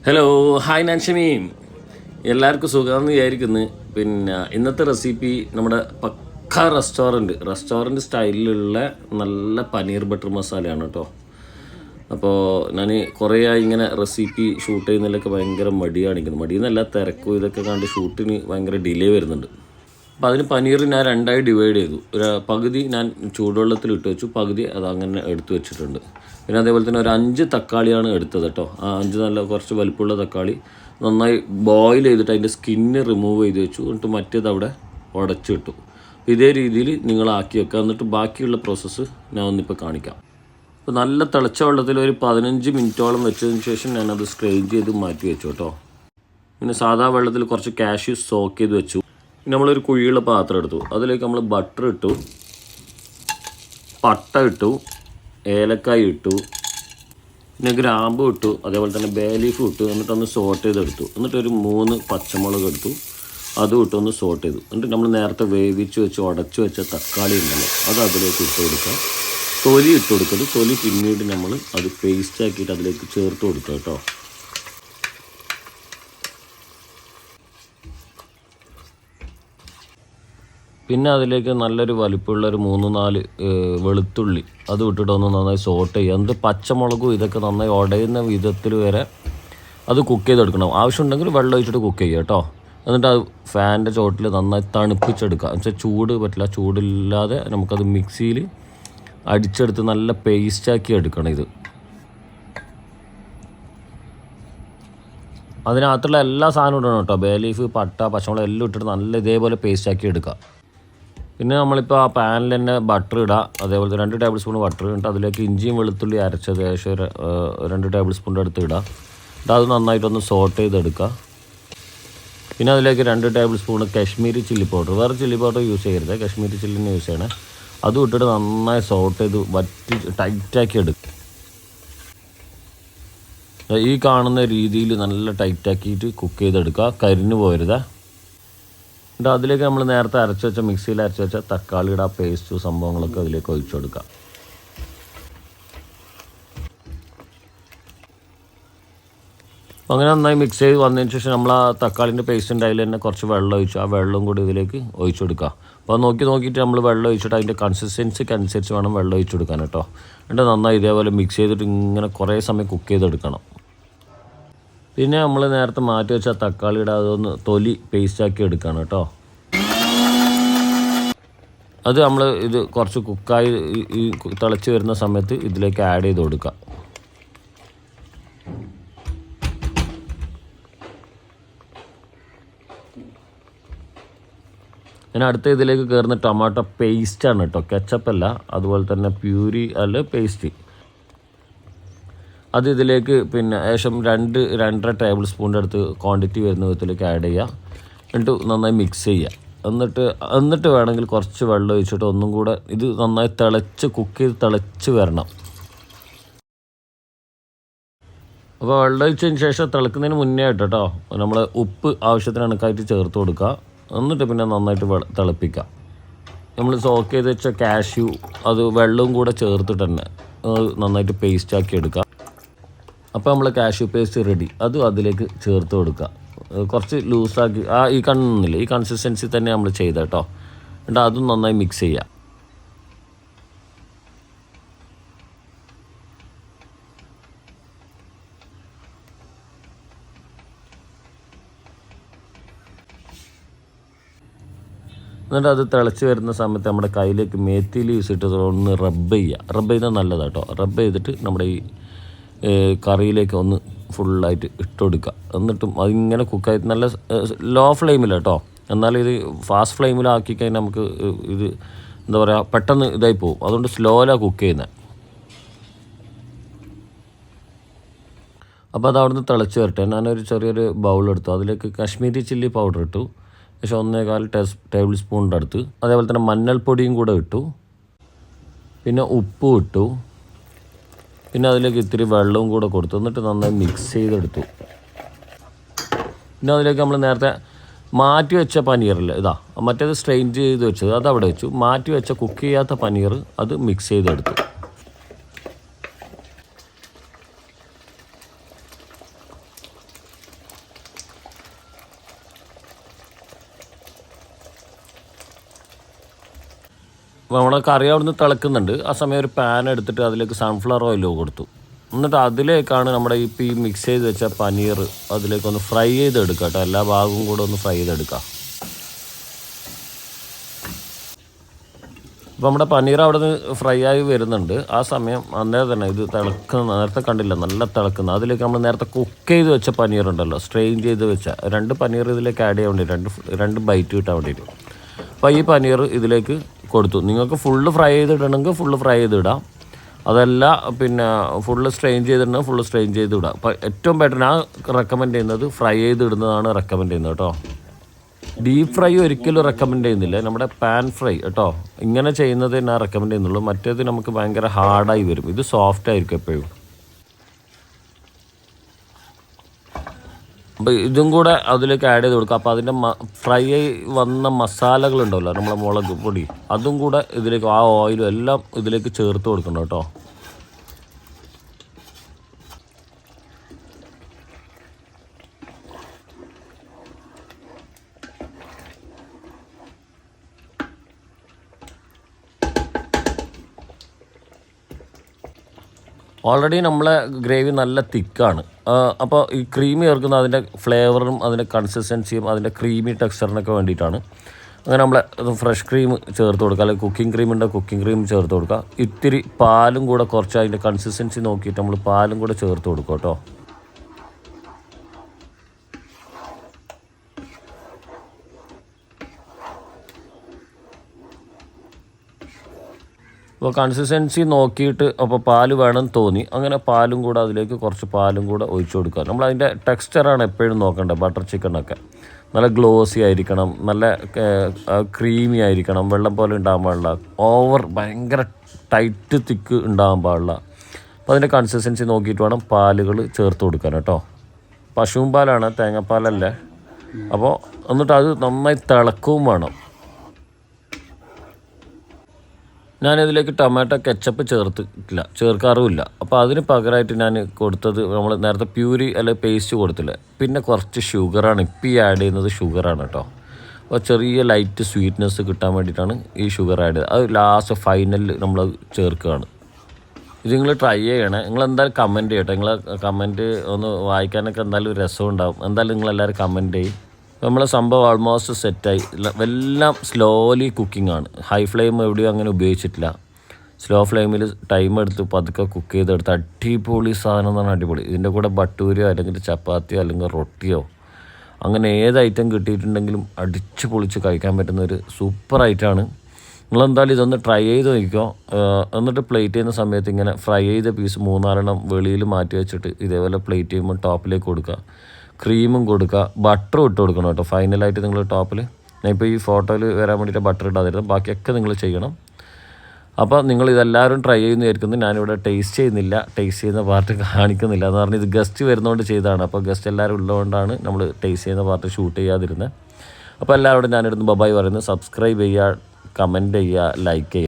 Hello hi ഞാൻ ഷമീം. എല്ലാവർക്കും സുഖമെന്ന് വിചാരിക്കുന്നു. പിന്നെ ഇന്നത്തെ റെസിപ്പി നമ്മുടെ പക്ക റെസ്റ്റോറൻറ്റ് സ്റ്റൈലിലുള്ള നല്ല പനീർ ബട്ടർ മസാലയാണ് കേട്ടോ. അപ്പോൾ ഞാൻ കുറേ ആയി ഇങ്ങനെ റെസിപ്പി ഷൂട്ട് ചെയ്യുന്നതിലൊക്കെ ഭയങ്കര മടിയെന്നല്ല തിരക്കും ഇതൊക്കെ കണ്ട് ഷൂട്ടിന് ഭയങ്കര ഡിലേ വരുന്നുണ്ട്. അപ്പോൾ അതിന് പനീർ ഞാൻ രണ്ടായി ഡിവൈഡ് ചെയ്തു. ഒരു പകുതി ഞാൻ ചൂടുവെള്ളത്തിൽ ഇട്ട് വെച്ചു, പകുതി അത് അങ്ങനെ എടുത്തു വെച്ചിട്ടുണ്ട്. പിന്നെ അതേപോലെ തന്നെ ഒരു 5 തക്കാളിയാണ് എടുത്തത് കേട്ടോ. ആ 5 നല്ല കുറച്ച് വലിപ്പമുള്ള തക്കാളി നന്നായി ബോയിൽ ചെയ്തിട്ട് അതിൻ്റെ സ്കിന്ന് റിമൂവ് ചെയ്ത് വെച്ചു. എന്നിട്ട് മറ്റേത് അവിടെ ഉടച്ചിട്ടു. ഇതേ രീതിയിൽ നിങ്ങളാക്കി വെക്കുക. എന്നിട്ട് ബാക്കിയുള്ള പ്രോസസ്സ് ഞാൻ ഒന്നിപ്പോൾ കാണിക്കാം. അപ്പോൾ നല്ല തിളച്ച വെള്ളത്തിൽ ഒരു 15 മിനിറ്റോളം വെച്ചതിന് ശേഷം ഞാനത് സ്ട്രെയിൻ ചെയ്ത് മാറ്റി വെച്ചു കേട്ടോ. പിന്നെ സാധാ വെള്ളത്തിൽ കുറച്ച് കാഷ്യൂ സോക്ക് ചെയ്ത് വെച്ചു. നമ്മളൊരു കുഴിയുള്ള പാത്രം എടുത്തു, അതിലേക്ക് നമ്മൾ ബട്ടർ ഇട്ടു, പട്ട ഇട്ടു, ഏലക്കായ ഇട്ടു, പിന്നെ ഗ്രാമ്പു ഇട്ടു, അതേപോലെ തന്നെ ബേ ലീഫ് ഇട്ടു. എന്നിട്ടൊന്ന് സോട്ട് ചെയ്തെടുത്തു. എന്നിട്ടൊരു 3 പച്ചമുളക് എടുത്തു, അതും ഇട്ടൊന്ന് സോട്ട് ചെയ്തു. എന്നിട്ട് നമ്മൾ നേരത്തെ വേവിച്ച് വെച്ച് ഉടച്ച് വെച്ച തക്കാളി ഉണ്ടല്ലോ അത് അതിലേക്ക് ഇട്ട് കൊടുക്കുക. തൊലി ഇട്ട് കൊടുക്കരുത്, തൊലി പിന്നീട് നമ്മൾ അത് പേസ്റ്റ് ആക്കിയിട്ട് അതിലേക്ക് ചേർത്ത് കൊടുക്കുക കേട്ടോ. പിന്നെ അതിലേക്ക് നല്ലൊരു വലിപ്പമുള്ളൊരു 3-4 വെളുത്തുള്ളി അത് ഇട്ടിട്ട് ഒന്ന് നന്നായി സോട്ട് ചെയ്യുക. എന്നിട്ട് പച്ചമുളകും ഇതൊക്കെ നന്നായി ഉടയുന്ന വിധത്തിൽ വരെ അത് കുക്ക് ചെയ്തെടുക്കണം. ആവശ്യമുണ്ടെങ്കിൽ വെള്ളം ഒഴിച്ചിട്ട് കുക്ക് ചെയ്യുക കേട്ടോ. എന്നിട്ട് അത് ഫാനിൻ്റെ ചോട്ടിൽ നന്നായി തണുപ്പിച്ചെടുക്കുക. എന്നുവെച്ചാൽ ചൂട് പറ്റില്ല, ചൂടില്ലാതെ നമുക്കത് മിക്സിയിൽ അടിച്ചെടുത്ത് നല്ല പേസ്റ്റാക്കി എടുക്കണം. ഇത് അതിനകത്തുള്ള എല്ലാ സാധനവും ഇടണം കേട്ടോ. ബേ ലീഫ്, പട്ട, പച്ചമുളക് എല്ലാം ഇട്ടിട്ട് നല്ല ഇതേപോലെ പേസ്റ്റാക്കി എടുക്കുക. പിന്നെ നമ്മളിപ്പോൾ ആ പാനിൽ തന്നെ ബട്ടർ ഇടുക. അതേപോലെ 2 ടേബിൾ സ്പൂൺ ബട്ടർ ഇട്ട് അതിലേക്ക് ഇഞ്ചിയും വെളുത്തുള്ളി അരച്ചത് ഏകദേശം 2 ടേബിൾ സ്പൂണിൻ്റെ അടുത്ത് ഇടുക. എന്നിട്ട് അത് നന്നായിട്ടൊന്ന് സോട്ട് ചെയ്തെടുക്കുക. പിന്നെ അതിലേക്ക് 2 table spoon Kashmiri chilli powder, വേറെ ചില്ലി പൗഡർ യൂസ് ചെയ്യരുത്, കാശ്മീരി ചില്ലിനെ യൂസ് ചെയ്യണേ. അതും ഇട്ടിട്ട് നന്നായി സോട്ട് ചെയ്ത് വറ്റി ടൈറ്റാക്കി എടുക്കുക. ഈ കാണുന്ന രീതിയിൽ നല്ല ടൈറ്റാക്കിയിട്ട് കുക്ക് ചെയ്തെടുക്കുക, കരിഞ്ഞു പോരുത്. എന്നിട്ട് അതിലേക്ക് നമ്മൾ നേരത്തെ മിക്സിയിൽ അരച്ച് വെച്ച തക്കാളിയുടെ ആ പേസ്റ്റ് സംഭവങ്ങളൊക്കെ അതിലേക്ക് ഒഴിച്ചു കൊടുക്കുക. അങ്ങനെ നന്നായി മിക്സ് ചെയ്ത് വന്നതിന് ശേഷം നമ്മൾ ആ തക്കാളിൻ്റെ പേസ്റ്റിൻ്റെ അതിൽ തന്നെ കുറച്ച് വെള്ളം ഒഴിച്ചു, ആ വെള്ളം കൂടി ഇതിലേക്ക് ഒഴിച്ചു കൊടുക്കുക. അപ്പോൾ നോക്കിയിട്ട് നമ്മൾ വെള്ളം ഒഴിച്ചിട്ട് അതിൻ്റെ കൺസിസ്റ്റൻസിക്ക് അനുസരിച്ച് വേണം വെള്ളം ഒഴിച്ചു കൊടുക്കാൻ കേട്ടോ. എന്നിട്ട് നന്നായി ഇതേപോലെ മിക്സ് ചെയ്തിട്ട് ഇങ്ങനെ കുറേ സമയം കുക്ക് ചെയ്തെടുക്കണം. പിന്നെ നമ്മൾ നേരത്തെ മാറ്റി വെച്ച തക്കാളിയുടെ അതൊന്ന് തൊലി പേസ്റ്റാക്കി എടുക്കണം കേട്ടോ. അത് നമ്മൾ ഇത് കുറച്ച് കുക്കായി ഈ തിളച്ച് വരുന്ന സമയത്ത് ഇതിലേക്ക് ആഡ് ചെയ്ത് കൊടുക്കുക. പിന്നെ അടുത്ത ഇതിലേക്ക് കയറുന്ന ടൊമാറ്റോ പേസ്റ്റാണ് കേട്ടോ, കെച്ചപ്പല്ല. അതുപോലെ തന്നെ പ്യൂരി അല്ല പേസ്റ്റ്, അത് ഇതിലേക്ക് പിന്നെ ഏകദേശം 2-2.5 ടേബിൾ സ്പൂണിൻ്റെ അടുത്ത് ക്വാണ്ടിറ്റി വരുന്ന വിധത്തിലേക്ക് ആഡ് ചെയ്യുക. എന്നിട്ട് നന്നായി മിക്സ് ചെയ്യുക. എന്നിട്ട് വേണമെങ്കിൽ കുറച്ച് വെള്ളം ഒഴിച്ചിട്ട് ഒന്നും കൂടെ ഇത് നന്നായി കുക്ക് ചെയ്ത് തിളച്ച് വരണം. അപ്പോൾ വെള്ളം ഒഴിച്ചതിന് ശേഷം തിളക്കുന്നതിന് മുന്നേ ആയിട്ട് കേട്ടോ നമ്മൾ ഉപ്പ് ആവശ്യത്തിന് കണക്കായിട്ട് ചേർത്ത് കൊടുക്കുക. എന്നിട്ട് പിന്നെ നന്നായിട്ട് തിളപ്പിക്കുക. നമ്മൾ സോക്ക് ചെയ്ത് വെച്ച കാഷ്യൂ അത് വെള്ളവും കൂടെ ചേർത്തിട്ട് തന്നെ നന്നായിട്ട് പേസ്റ്റാക്കി എടുക്കുക. അപ്പോൾ നമ്മൾ കാഷ്യൂ പേസ്റ്റ് റെഡി. അതും അതിലേക്ക് ചേർത്ത് കൊടുക്കുക. കുറച്ച് ലൂസാക്കി ഈ കണ്ണില്ല, ഈ കൺസിസ്റ്റൻസി തന്നെ നമ്മൾ ചെയ്ത കേട്ടോ. എന്നിട്ട് അതും നന്നായി മിക്സ് ചെയ്യുക. എന്നിട്ട് അത് തിളച്ച് വരുന്ന സമയത്ത് നമ്മുടെ കയ്യിലേക്ക് മേത്തി ലീവ്സ് ഇട്ട് ഒന്ന് റബ്ബ് ചെയ്താൽ നല്ലതാണ് കേട്ടോ. റബ്ബ് ചെയ്തിട്ട് നമ്മുടെ ഈ കറിയിലേക്ക് ഒന്ന് ഫുള്ളായിട്ട് ഇട്ട് കൊടുക്കുക. എന്നിട്ടും അതിങ്ങനെ കുക്കായിട്ട് നല്ല ലോ ഫ്ലെയിമിൽ കേട്ടോ. എന്നാലും ഇത് ഫാസ്റ്റ് ഫ്ലെയിമിലാക്കി കഴിഞ്ഞാൽ നമുക്ക് ഇത് എന്താ പറയുക പെട്ടെന്ന് ഇതായി പോകും. അതുകൊണ്ട് സ്ലോയിലാണ് കുക്ക് ചെയ്യുന്നത്. അപ്പോൾ അത് അവിടുന്ന് തിളച്ച് വരട്ടെ. ഞാനൊരു ചെറിയൊരു ബൗളെടുത്തു, അതിലേക്ക് കാശ്മീരി ചില്ലി പൗഡർ ഇട്ടു, പക്ഷേ 1.25 ടേബിൾ സ്പൂണിൻ്റെ അടുത്ത്. അതേപോലെ തന്നെ മഞ്ഞൾപ്പൊടിയും കൂടെ ഇട്ടു, പിന്നെ ഉപ്പും ഇട്ടു, പിന്നെ അതിലേക്ക് ഇത്തിരി വെള്ളവും കൂടെ കൊടുത്തു. എന്നിട്ട് നന്നായി മിക്സ് ചെയ്തെടുത്തു. പിന്നെ അതിലേക്ക് നമ്മൾ നേരത്തെ മാറ്റി വെച്ച പനീറില്ല, മറ്റേത് സ്ട്രെയിൻ ചെയ്ത് വെച്ചത് അത് അവിടെ വെച്ചു. മാറ്റി വെച്ച കുക്ക് ചെയ്യാത്ത പനീർ അത് മിക്സ് ചെയ്തെടുത്തു. അപ്പോൾ നമ്മളെ കറി അവിടെ നിന്ന് തിളക്കുന്നുണ്ട്. ആ സമയം ഒരു പാൻ എടുത്തിട്ട് അതിലേക്ക് സൺഫ്ലവർ ഓയിൽ കൊടുത്തു. എന്നിട്ട് അതിലേക്കാണ് നമ്മുടെ ഇപ്പോൾ ഈ മിക്സ് ചെയ്ത് വെച്ച പനീർ അതിലേക്കൊന്ന് ഫ്രൈ ചെയ്തെടുക്കുക കേട്ടോ. എല്ലാ ഭാഗവും കൂടെ ഒന്ന് ഫ്രൈ ചെയ്തെടുക്കുക. അപ്പോൾ നമ്മുടെ പനീർ അവിടെ നിന്ന് ഫ്രൈ ആയി വരുന്നുണ്ട്. ആ സമയം അന്നേരം തന്നെ ഇത് തിളക്കുന്ന, നേരത്തെ കണ്ടില്ല നല്ല തിളക്കുന്ന, അതിലേക്ക് നമ്മൾ നേരത്തെ കുക്ക് ചെയ്ത് വെച്ച പനീർ ഉണ്ടല്ലോ, സ്ട്രെയിൻ ചെയ്ത് വെച്ച 2 പനീർ ഇതിലേക്ക് ആഡ് ചെയ്യാൻ വേണ്ടി, രണ്ട് ബൈറ്റ് കിട്ടാൻ വേണ്ടിയിട്ട്. അപ്പോൾ ഈ പനീർ ഇതിലേക്ക് കൊടുത്തു. നിങ്ങൾക്ക് ഫുള്ള് ഫ്രൈ ചെയ്തിടണമെങ്കിൽ ഫുള്ള് ഫ്രൈ ചെയ്തിടാം, അതല്ല പിന്നെ ഫുള്ള് സ്ട്രെയിൻ ചെയ്തിടണമെങ്കിൽ ഫുള്ള് സ്ട്രെയിൻ ചെയ്ത് ഇടാം. അപ്പോൾ ഏറ്റവും ബെറ്റർ ഞാൻ റെക്കമെൻഡ് ചെയ്യുന്നത് ഫ്രൈ ചെയ്തിടുന്നതാണ് റെക്കമെൻഡ് ചെയ്യുന്നത് കേട്ടോ. ഡീപ്പ് ഫ്രൈ ഒരിക്കലും റെക്കമെൻഡ് ചെയ്യുന്നില്ല, നമ്മുടെ പാൻ ഫ്രൈ കേട്ടോ. ഇങ്ങനെ ചെയ്യുന്നത് ഞാൻ റെക്കമെൻഡ് ചെയ്യുന്നുള്ളൂ. മറ്റേത് നമുക്ക് ഭയങ്കര ഹാർഡായി വരും, ഇത് സോഫ്റ്റ് ആയിരിക്കും എപ്പോഴും. അപ്പോൾ ഇതും കൂടെ അതിലേക്ക് ആഡ് ചെയ്ത് കൊടുക്കുക. അപ്പോൾ അതിൻ്റെ ഫ്രൈ വന്ന മസാലകളുണ്ടല്ലോ, നമ്മളെ മുളക് പൊടി, അതും കൂടെ ഇതിലേക്ക്, ആ ഓയിലും എല്ലാം ഇതിലേക്ക് ചേർത്ത് കൊടുക്കണം കേട്ടോ. ഓൾറെഡി നമ്മളെ ഗ്രേവി നല്ല തിക്കാണ്. അപ്പോൾ ഈ ക്രീമി ചേർക്കുന്ന അതിൻ്റെ ഫ്ലേവറും അതിൻ്റെ കൺസിസ്റ്റൻസിയും അതിൻ്റെ ക്രീമി ടെക്സ്ചറിനൊക്കെ വേണ്ടിയിട്ടാണ്. അങ്ങനെ നമ്മളെ ഫ്രഷ് ക്രീം ചേർത്ത് കൊടുക്കുക, അല്ലെങ്കിൽ കുക്കിംഗ് ക്രീം ഉണ്ടെങ്കിൽ കുക്കിംഗ് ക്രീം ചേർത്ത് കൊടുക്കുക. ഇത്തിരി പാലും കൂടെ കുറച്ച് അതിൻ്റെ കൺസിസ്റ്റൻസി നോക്കിയിട്ട് നമ്മൾ പാലും കൂടെ ചേർത്ത് കൊടുക്കുക കേട്ടോ. അപ്പോൾ കൺസിസ്റ്റൻസി നോക്കിയിട്ട് അപ്പോൾ പാല് വേണം തോന്നി, അങ്ങനെ പാലും കൂടെ അതിലേക്ക് കുറച്ച് പാലും കൂടെ ഒഴിച്ചു കൊടുക്കുക. നമ്മളതിൻ്റെ ടെക്സ്ചറാണ് എപ്പോഴും നോക്കേണ്ടത്. ബട്ടർ ചിക്കനൊക്കെ നല്ല ഗ്ലോസി ആയിരിക്കണം, നല്ല ക്രീമി ആയിരിക്കണം, വെള്ളം പോലെ ഉണ്ടാകാൻ പാടില്ല, ഓവർ ഭയങ്കര ടൈറ്റ് തിക്ക് ഉണ്ടാകാൻ പാടില്ല. അപ്പോൾ അതിൻ്റെ കൺസിസ്റ്റൻസി നോക്കിയിട്ട് വേണം പാലുകൾ ചേർത്ത് കൊടുക്കാൻ കേട്ടോ. പശുവും പാലാണ്, തേങ്ങാപ്പാലല്ലേ. അപ്പോൾ എന്നിട്ട് അത് നന്നായി തിളക്കവും വേണം. ഞാനിതിലേക്ക് ടൊമാറ്റോ കെച്ചപ്പ് ചേർക്കാറുമില്ല. അപ്പോൾ അതിന് പകരമായിട്ട് ഞാൻ കൊടുത്തത് നമ്മൾ നേരത്തെ പ്യൂരി അല്ലെങ്കിൽ പേസ്റ്റ് കൊടുത്തില്ലേ, പിന്നെ കുറച്ച് ഷുഗറാണ് ഇപ്പോൾ ഈ ആഡ് ചെയ്യുന്നത്. ഷുഗറാണ് കേട്ടോ. അപ്പോൾ ചെറിയ ലൈറ്റ് സ്വീറ്റ്നെസ് കിട്ടാൻ വേണ്ടിയിട്ടാണ് ഈ ഷുഗർ ആഡ് ചെയ്തത്. അത് ലാസ്റ്റ് ഫൈനലിൽ നമ്മൾ ചേർക്കുകയാണ്. ഇത് നിങ്ങൾ ട്രൈ ചെയ്യണേ. നിങ്ങളെന്തായാലും കമൻറ്റ് ചെയ്യട്ടെ. നിങ്ങൾ കമൻറ്റ് ഒന്ന് വായിക്കാനൊക്കെ എന്തായാലും രസം ഉണ്ടാവും. എന്തായാലും നിങ്ങളെല്ലാവരും കമൻറ്റ് ചെയ്യും. നമ്മളെ സംഭവം ഓൾമോസ്റ്റ് സെറ്റായി. എല്ലാം സ്ലോലി കുക്കിംഗ് ആണ്. ഹൈ ഫ്ലെയിം എവിടെയും അങ്ങനെ ഉപയോഗിച്ചിട്ടില്ല. സ്ലോ ഫ്ലെയിമിൽ ടൈം എടുത്ത് പതുക്കെ കുക്ക് ചെയ്തെടുത്ത് അടിപൊളി സാധനം എന്ന് പറഞ്ഞാൽ അടിപൊളി. ഇതിൻ്റെ കൂടെ ബട്ടൂരിയോ അല്ലെങ്കിൽ ചപ്പാത്തിയോ അല്ലെങ്കിൽ റൊട്ടിയോ അങ്ങനെ ഏത് ഐറ്റം കിട്ടിയിട്ടുണ്ടെങ്കിലും അടിച്ച് പൊളിച്ച് കഴിക്കാൻ പറ്റുന്നൊരു സൂപ്പർ ഐറ്റമാണ്. നിങ്ങളെന്തായാലും ഇതൊന്ന് ട്രൈ ചെയ്ത് നോക്കിക്കോ. എന്നിട്ട് പ്ലേറ്റ് ചെയ്യുന്ന സമയത്ത് ഇങ്ങനെ ഫ്രൈ ചെയ്ത പീസ് 3-4 വെളിയിൽ മാറ്റി വെച്ചിട്ട് ഇതേപോലെ പ്ലേറ്റ് ചെയ്യുമ്പോൾ ടോപ്പിലേക്ക് കൊടുക്കുക, ക്രീമും കൊടുക്കുക, ബട്ടറും ഇട്ട് കൊടുക്കണം കേട്ടോ. ഫൈനലായിട്ട് നിങ്ങൾ ടോപ്പിൽ, ഞാൻ ഇപ്പോൾ ഈ ഫോട്ടോയിൽ വരാൻ വേണ്ടിയിട്ട് ബട്ടർ ഇടാതിരുന്നു, ബാക്കിയൊക്കെ നിങ്ങൾ ചെയ്യണം. അപ്പോൾ നിങ്ങൾ ഇതെല്ലാവരും ട്രൈ ചെയ്യുന്ന വിചാരിക്കുന്നു. ഞാനിവിടെ ടേസ്റ്റ് ചെയ്യുന്നില്ല, ടേസ്റ്റ് ചെയ്യുന്ന പാർട്ട് കാണിക്കുന്നില്ല എന്ന് പറഞ്ഞ് ഇത് ഗസ്റ്റ് വരുന്നതുകൊണ്ട് ചെയ്തതാണ്. അപ്പോൾ ഗസ്റ്റ് എല്ലാവരും ഉള്ളതുകൊണ്ടാണ് നമ്മൾ ടേസ്റ്റ് ചെയ്യുന്ന പാർട്ട് ഷൂട്ട് ചെയ്യാതിരുന്നത്. അപ്പോൾ എല്ലാവരോടും ഞാനിടുന്ന് ബബായ് പറയുന്നത്. സബ്സ്ക്രൈബ് ചെയ്യുക, കമൻറ്റ് ചെയ്യുക, ലൈക്ക് ചെയ്യുക.